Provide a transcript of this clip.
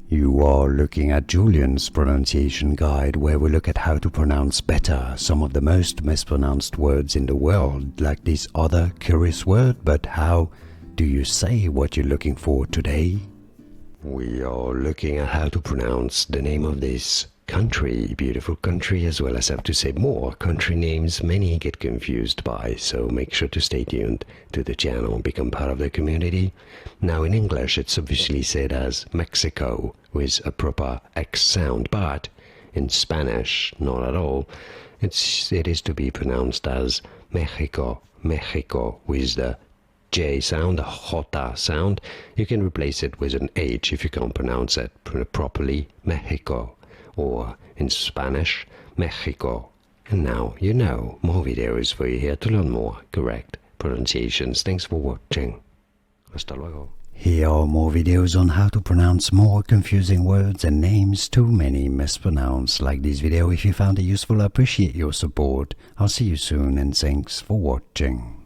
You are looking at Julian's pronunciation guide, where we look at how to pronounce better some of the most mispronounced words in the world, like this other curious word. But how do you say what you're looking for today? We are looking at how to pronounce the name of this country, beautiful country, as well as how to say more country names many get confused by, so make sure to stay tuned to the channel, become part of the community. Now in English it's obviously said as Mexico with a proper X sound, but in Spanish not at all. It is to be pronounced as Mexico, Mexico, with the J sound, the J sound. You can replace it with an H if you can't pronounce it properly, Mexico. Or in Spanish, Mexico. And now you know. More videos for you here to learn more correct pronunciations. Thanks for watching. Hasta luego. Here are more videos on how to pronounce more confusing words and names too many mispronounced. Like this video if you found it useful. I appreciate your support. I'll see you soon and thanks for watching.